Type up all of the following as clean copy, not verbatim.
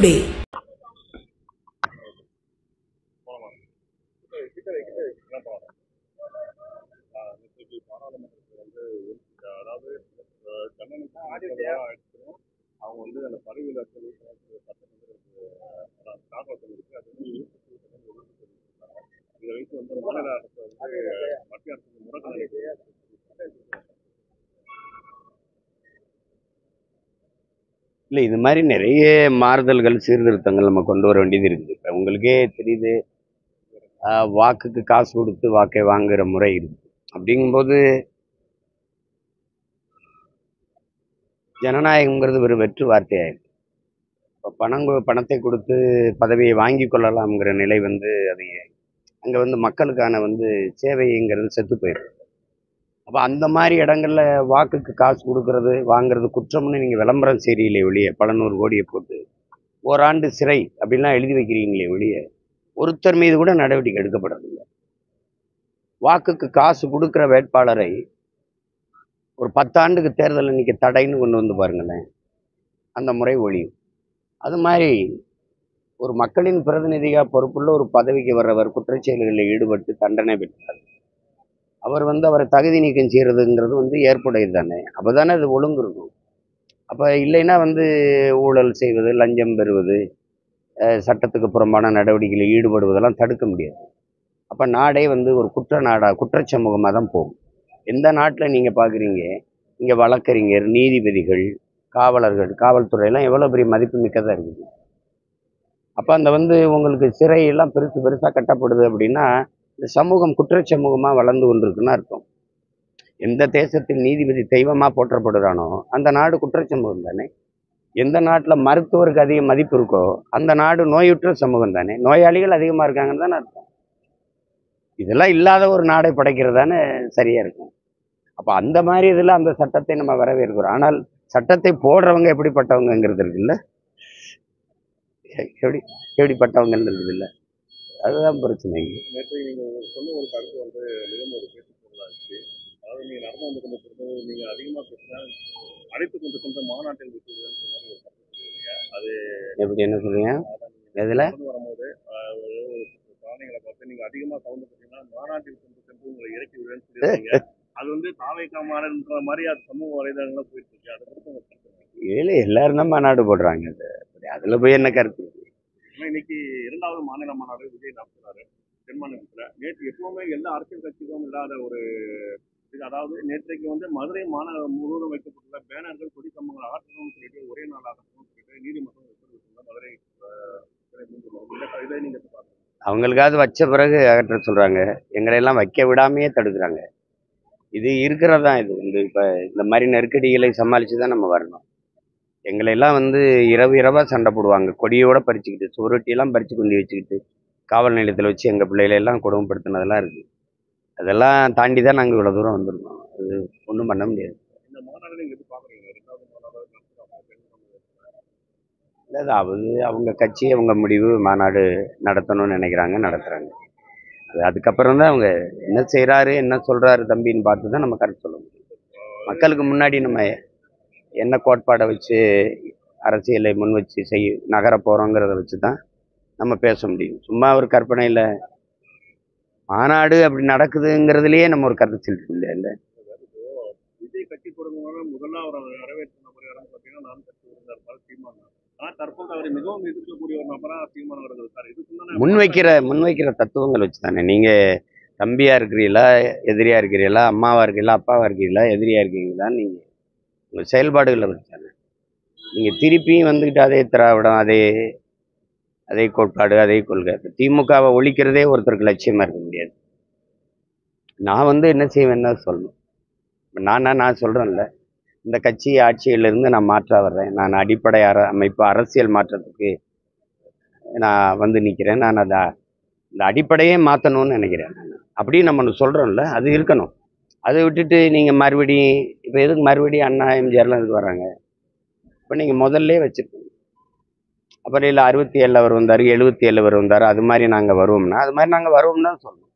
Today. இல்லை, இது மாதிரி நிறைய மாறுதல்கள் சீர்திருத்தங்கள் நம்ம கொண்டு வர வேண்டியது இருக்குது. இப்போ உங்களுக்கே தெரியுது, வாக்குக்கு காசு கொடுத்து வாக்கை வாங்குற முறை இருக்குது. அப்படிங்கும்போது ஜனநாயகம்ங்கிறது ஒரு வெற்று வார்த்தையாயிருக்கு. இப்போ பணத்தை கொடுத்து பதவியை வாங்கி கொள்ளலாம்ங்கிற நிலை அது அங்கே மக்களுக்கான சேவைங்கிறது செத்து போயிடும். அப்போ அந்த மாதிரி இடங்கள்ல வாக்குக்கு காசு கொடுக்கறது வாங்குறது குற்றம்னு நீங்கள் விளம்பரம் செய்கிறீங்களே ஒழிய, பல நூறு கோடியை போட்டு ஓராண்டு சிறை அப்படின்லாம் எழுதி வைக்கிறீங்களே ஒழிய, ஒருத்தர் மீது கூட நடவடிக்கை எடுக்கப்படுறதில்லை. வாக்குக்கு காசு கொடுக்குற வேட்பாளரை ஒரு 10 ஆண்டுக்கு தேர்தலில் நிற்க தடைன்னு கொண்டு வந்து பாருங்களேன், அந்த முறை ஒழியும். அது மாதிரி ஒரு மக்களின் பிரதிநிதியாக பொறுப்புள்ள ஒரு பதவிக்கு வர்றவர் குற்றச்செயல்களில் ஈடுபட்டு தண்டனை பெற்றார். அவர் அவரை தகுதி நீக்கம் செய்கிறதுங்கிறது ஏற்புடையது தானே. அப்போ தானே அது ஒழுங்கு இருக்கும். அப்போ இல்லைன்னா ஊழல் செய்வது, லஞ்சம் பெறுவது, சட்டத்துக்கு புறம்பான நடவடிக்கைகளில் ஈடுபடுவதெல்லாம் தடுக்க முடியாது. அப்போ நாடே ஒரு குற்றச்சமூகமாக தான் போகும். எந்த நாட்டில் நீங்கள் பார்க்குறீங்க, இங்கே வழக்கறிஞர், நீதிபதிகள், காவலர்கள், காவல்துறையெல்லாம் எவ்வளோ பெரிய மதிப்பு மிக்கதாக இருக்குது. அப்போ அந்த உங்களுக்கு சிறையெல்லாம் பெருசாக கட்டப்படுது அப்படின்னா, இந்த சமூகம் குற்றச்சமூகமாக வளர்ந்து கொண்டிருக்குன்னு அர்த்தம். எந்த தேசத்தில் நீதிபதி தெய்வமாக போற்றப்படுறானோ அந்த நாடு குற்றச்சமூகம் தானே. எந்த நாட்டில் மருத்துவருக்கு அதிக மதிப்பு இருக்கோ அந்த நாடு நோயுற்ற சமூகம் தானே. நோயாளிகள் அதிகமாக இருக்காங்கன்னு தானே அர்த்தம். இதெல்லாம் இல்லாத ஒரு நாடை படைக்கிறதானே சரியா இருக்கும். அப்போ அந்த மாதிரி இதில் அந்த சட்டத்தை நம்ம வரவேற்கிறோம். ஆனால் சட்டத்தை போடுறவங்க எப்படிப்பட்டவங்கிறது இருக்குல்ல, எப்படிப்பட்டவங்கிறது இல்லை, அதுதான் பிரச்சனை. நேற்று நீங்கள் சொன்ன ஒரு கருத்து மிகவும் ஒரு பேச்சு பொருளாச்சு. அதாவது நீங்கள் நடந்து வந்து கொண்டு போகிறது, நீங்கள் அதிகமாக பேசினா அழைத்து கொண்டு சென்ற மாநாட்டில் விட்டுருதுன்னு சொன்ன ஒரு கருத்து சொல்லுவீங்க. அது எப்படி, என்ன சொல்றீங்க? எதில் வரும்போது ஒரு பிராணிகளை பார்த்து நீங்கள் அதிகமாக சவுண்டு பார்த்தீங்கன்னா மாநாட்டில் கொண்டு சென்று உங்களை இறக்கி விடுவேன்னு சொல்லியிருக்கீங்க. அது தாவைக்கா மாநாடுன்ற மாதிரி அது சமூக வலைதளங்கள்லாம் போயிட்டு இருக்கு. அதை குறித்து உங்கள் கருத்து? ஏழை எல்லாரும் தான் மாநாடு போடுறாங்க. அதில் போய் என்ன கருத்து? இன்னைக்கு 2வது மாநில மாநாடு விஜய் நடத்துறாரு தென் மாநிலத்தில். நேற்று எப்பவுமே எல்லா அரசியல் கட்சிகளும் இல்லாத ஒரு இது, அதாவது நேற்றைக்கு மதுரை மாநகரம் முழுவதும் வைக்கப்பட்டுள்ள பேனர்கள், கொடி கம்பங்கள் அகற்றணும்னு சொல்லிட்டு ஒரே நாள் அகற்றணும்னு சொல்லிட்டு நீதிமன்றம் உத்தரவிட்டுள்ள மதுரை இதை நீங்க பாருங்க. அவங்களுக்காவது வச்ச பிறகு அகற்ற சொல்றாங்க, எங்களை எல்லாம் வைக்க விடாமையே தடுக்கிறாங்க. இது இருக்கிறதா? இது இப்போ இந்த மாதிரி நெருக்கடிகளை சமாளித்து தான் நம்ம வரணும். எங்களை எல்லாம் இரவாக சண்டை போடுவாங்க, கொடியோட பறிச்சுக்கிட்டு, சுவரொட்டியெல்லாம் பறித்து கொண்டு வச்சுக்கிட்டு காவல் நிலையத்தில் வச்சு எங்கள் பிள்ளைகளெல்லாம் கொடுமைப்படுத்தினதெல்லாம் இருக்குது. அதெல்லாம் தாண்டி தான் நாங்கள் இவ்வளோ தூரம் வந்திருக்கோம். அது ஒன்றும் பண்ண முடியாது. இந்த மாநாடு நீங்கள் எப்படி பார்க்குறீங்க? 2வது மாநாடு இல்லை, அவங்க கட்சி, அவங்க முடிவு, மாநாடு நடத்தணும்னு நினைக்கிறாங்க, நடத்துகிறாங்க. அதுக்கப்புறம் தான் அவங்க என்ன செய்கிறாரு, என்ன சொல்கிறாரு தம்பின்னு பார்த்து தான் நம்ம கருத்து சொல்ல முடியும். மக்களுக்கு முன்னாடி நம்ம என்ன கோட்பாடை வச்சு அரசியலை முன் வச்சு நகர போகிறோங்கிறத வச்சு தான் நம்ம பேச முடியும். சும்மா ஒரு கற்பனையில் மாநாடு அப்படி நடக்குதுங்கிறதுலையே நம்ம ஒரு கருத்து செலுத்த முடியாது. விஜய் கட்சி தொடங்குவாங்க முதல்ல அவர் வரவேற்ற நபர் யாரும் பார்த்தீங்கன்னா நான் கட்சி இருந்தார் சீமான். ஆனால் தற்போது அவர் மிகவும் எதிர்க்கக்கூடிய ஒரு நபராக சீமான் அவர்கள் இருக்கார். இதுக்கு முன்வைக்கிற தத்துவங்கள் வச்சு தானே. நீங்கள் தம்பியாக இருக்கிறீங்களா, எதிரியாக இருக்கிறீங்களா, அம்மாவாக இருக்கீங்களா, அப்பாவாக இருக்கீங்களா, எதிரியாக இருக்கீங்களான்னு நீங்கள் உங்கள் செயல்பாடுகளை வச்சு தானே. நீங்கள் திருப்பியும் அதே திராவிடம், அதே கோட்பாடு, அதே கொள்கை. திமுகவை ஒழிக்கிறதே ஒருத்தருக்கு லட்சியமாக இருக்க முடியாது. நான் என்ன செய்வேன்னு சொல்லணும். நான் சொல்கிறேன்ல, இந்த கட்சி ஆட்சியிலிருந்து நான் மாற்ற வர்றேன், நான் அடிப்படை அமைப்பு அரசியல் மாற்றத்துக்கு நான் நிற்கிறேன், நான் இந்த அடிப்படையே மாற்றணும்னு நினைக்கிறேன். அப்படி நம்ம சொல்கிறோம்ல, அது இருக்கணும். அதை விட்டுட்டு நீங்கள் மறுபடியும் இப்போ எதுக்கு மறுபடியும் அண்ணா எம்ஜிஆர்லாம் இதுக்கு வராங்க? இப்போ நீங்கள் முதல்ல வச்சுருக்கணும். அப்புறம் இல்லை 67 அவர் வந்தார், 77 அவர் வந்தார், அது மாதிரி நாங்கள் வருவோம்னா அது மாதிரி நாங்கள் வருவோம்னா சொல்லணும்.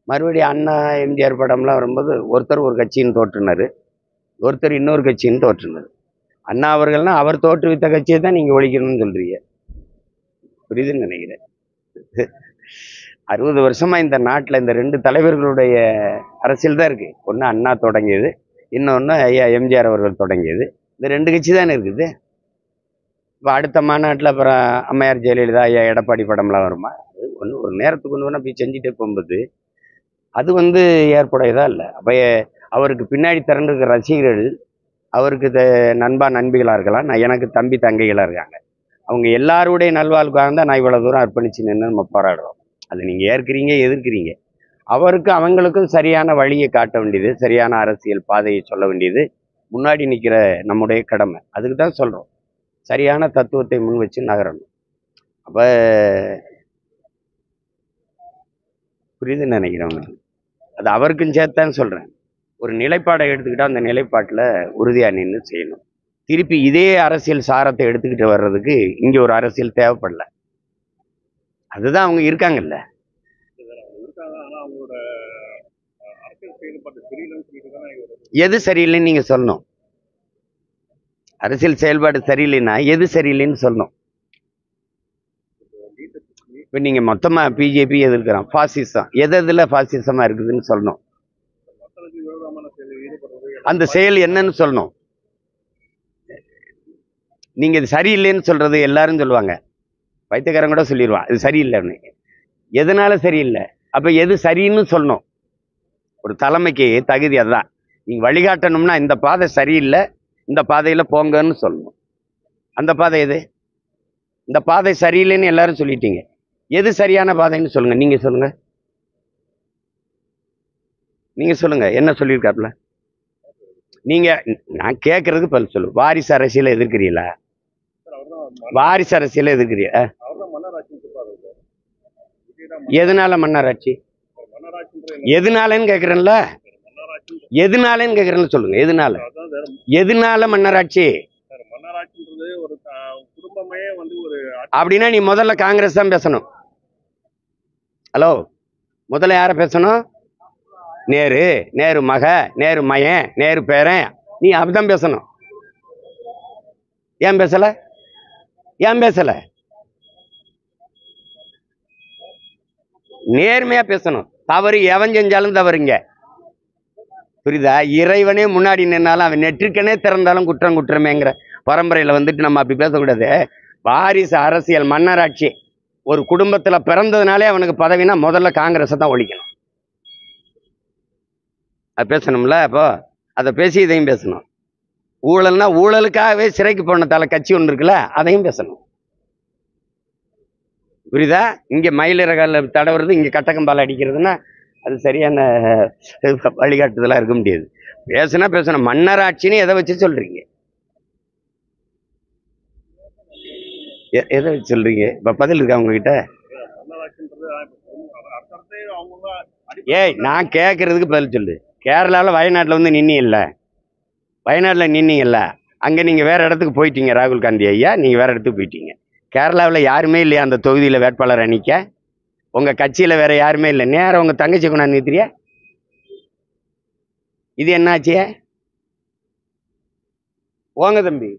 மறுபடியும் அண்ணா எம்ஜிஆர் படம்லாம் வரும்போது ஒருத்தர் ஒரு கட்சின்னு தோற்றுனார், ஒருத்தர் இன்னொரு கட்சின்னு தோற்றுனார். அண்ணா அவர்கள்னா அவர் தோற்றுவித்த கட்சியை தான் நீங்கள் ஒழிக்கணும்னு சொல்கிறீங்க. புரியுதுன்னு நினைக்கிறேன். 60 வருஷமா இந்த நாட்டில் இந்த 2 தலைவர்களுடைய அரசியல் தான் இருக்கு. ஒன்று அண்ணா தொடங்கியது, இன்னொன்று ஐயா எம்ஜிஆர் அவர்கள் தொடங்கியது. இந்த 2 கட்சி தானே இருக்குது. இப்போ அடுத்த மாநாட்டில் அப்புறம் அம்மையார் ஜெயலலிதா, ஐயா எடப்பாடி படம்லாம் வருமா? அது ஒன்று ஒரு நேரத்துக்கு ஒன்று வேணா போய் செஞ்சுட்டே போகும்போது அது வந்து ஏற்புடையதா இல்லை. அப்போ அவருக்கு பின்னாடி திரண்டிருக்கிற ரசிகர்கள் அவருக்கு நண்பா நண்பிகளாக இருக்கலாம், நான் எனக்கு தம்பி தங்கைகளாக இருக்காங்க. அவங்க எல்லாருடைய நல்வாழ்வுக்காக தான் நான் இவ்வளோ தூரம் அர்ப்பணிச்சு நின்று நம்ம போராடுறோம். அது நீங்கள் ஏற்கிறீங்க எதிர்க்கிறீங்க. அவருக்கு அவங்களுக்கும் சரியான வழியை காட்ட வேண்டியது, சரியான அரசியல் பாதையை சொல்ல வேண்டியது முன்னாடி நிற்கிற நம்முடைய கடமை. அதுக்கு தான் சொல்கிறோம், சரியான தத்துவத்தை முன் வச்சு நகரணும். அப்போ புரியுதுன்னு நினைக்கிறேன் அவங்களுக்கு. அது அவருக்கும் சேர்த்தான்னு சொல்கிறேன். ஒரு நிலைப்பாடை எடுத்துக்கிட்டால் அந்த நிலைப்பாட்டில் உறுதியாக நின்று செய்யணும். திருப்பி இதே அரசியல் சாரத்தை எடுத்துக்கிட்டு வர்றதுக்கு இங்கே ஒரு அரசியல் தேவைப்படல. அதுதான் அவங்க இருக்காங்கல்ல. இருக்காங்க. ஆனா அவங்களோட அரசியல் செயல்பாட்டு தெரியலன்னு சொல்லிட்டு தான் எது சரியில்லைன்னு நீங்கள் சொல்லணும். அரசியல் செயல்பாடு சரியில்லைன்னா எது சரியில்லைன்னு சொல்லணும். இப்போ நீங்கள் மொத்தமாக பிஜேபி எதிர்க்கிறான், ஃபாசிசம் எதில் ஃபாசிசமாக இருக்குதுன்னு சொல்லணும். மக்களுக்கு விரோதமான செயலில் ஈடுபடுறது அந்த செயல் என்னன்னு சொல்லணும். நீங்கள் இது சரியில்லைன்னு சொல்கிறது எல்லாரும் சொல்லுவாங்க, வைத்தியக்காரன் கூட சொல்லிடுவான் இது சரியில்லைன்னு. எதனால சரியில்லை? அப்போ எது சரின்னு சொல்லணும். ஒரு தலைமைக்கு தகுதி அதுதான். நீங்கள் வழிகாட்டணும்னா இந்த பாதை சரியில்லை, இந்த பாதையில் போங்கன்னு சொல்லணும். அந்த பாதை எது? இந்த பாதை சரியில்லைன்னு எல்லாரும் சொல்லிட்டீங்க, எது சரியான பாதைன்னு சொல்லுங்க. நீங்கள் சொல்லுங்க, நீங்கள் சொல்லுங்க என்ன சொல்லியிருக்காப்புல. நீங்கள் நான் கேட்கறதுக்கு பதில் சொல்லு. வாரிசு அரசியலை எதிர்க்கிறீங்களா? வாரிசு அரசியலை எதிர்க்கிறீங்களா? அவர்தான் மன்னராட்சின்னு சொல்றாரு. எதனால மன்னராட்சி? எதனாலன்னு கேட்குறேன்ல, எதனாலன்னு கேட்குறேன்னு சொல்லுங்க. எதனால எதனால மன்னராட்சி? மன்னராட்சின்றது ஒரு குடும்பமே வந்து ஒரு அப்படின்னா நீ முதல்ல காங்கிரஸ் தான் பேசணும். ஹலோ, முதல்ல யாரை பேசணும்? நேரு, நேரு மக, நேரு மயன், நேரு பேரன், நீ அப்படிதான் பேசணும். ஏன் பேசல? ஏன் பேசல? நேர்மையா பேசணும். தவறு எவன் செஞ்சாலும் தவறுங்க, புரியுதா? இறைவனே முன்னாடி நின்னாலும் அவன் நெற்றிக்கனே திறந்தாலும் குற்றம் குற்றமேங்கிற பரம்பரையில வந்துட்டு நம்ம அப்படி பேசக்கூடாது. வாரிசு அரசியல் மன்னராட்சி, ஒரு குடும்பத்துல பிறந்ததுனாலே அவனுக்கு பதவினா முதல்ல காங்கிரஸை தான் ஒழிக்கணும். அது பேசணும்ல. அப்போ அதை பேசி இதையும் பேசணும். ஊழல்னா ஊழலுக்காகவே சிறைக்கு போனதால கட்சி ஒன்று இருக்குல்ல, அதையும் பேசணும். புரியுதா? இங்கே மயிலிறகால தடவுறது, இங்கே கட்டக்கம்பால் அடிக்கிறதுனா அது சரியான வழிகாட்டுதலாக இருக்க முடியாது. பேசுனா பேசணும். மன்னராட்சின்னு எதை வச்சு சொல்றீங்க? எதை வச்சு சொல்றீங்க? இப்போ பதில் இருக்கா உங்ககிட்ட? ஏய், நான் கேட்கறதுக்கு பதில் சொல்லு. கேரளாவில் வயநாட்டில் வந்து நின்னீங்கல்ல, வயநாட்டில் நின்னீங்கல்ல, அங்கே நீங்கள் வேறு இடத்துக்கு போயிட்டீங்க. ராகுல் காந்தி ஐயா, நீங்கள் வேறு இடத்துக்கு போயிட்டீங்க. கேரளாவில் யாருமே இல்லையா அந்த தொகுதியில் வேட்பாளர் அணிக்க? உங்கள் கட்சியில் வேறு யாருமே இல்லை, நேரம் உங்கள் தங்கச்சி கொண்டாந்து நிறுத்தியா? இது என்னாச்சு? போங்க தம்பி.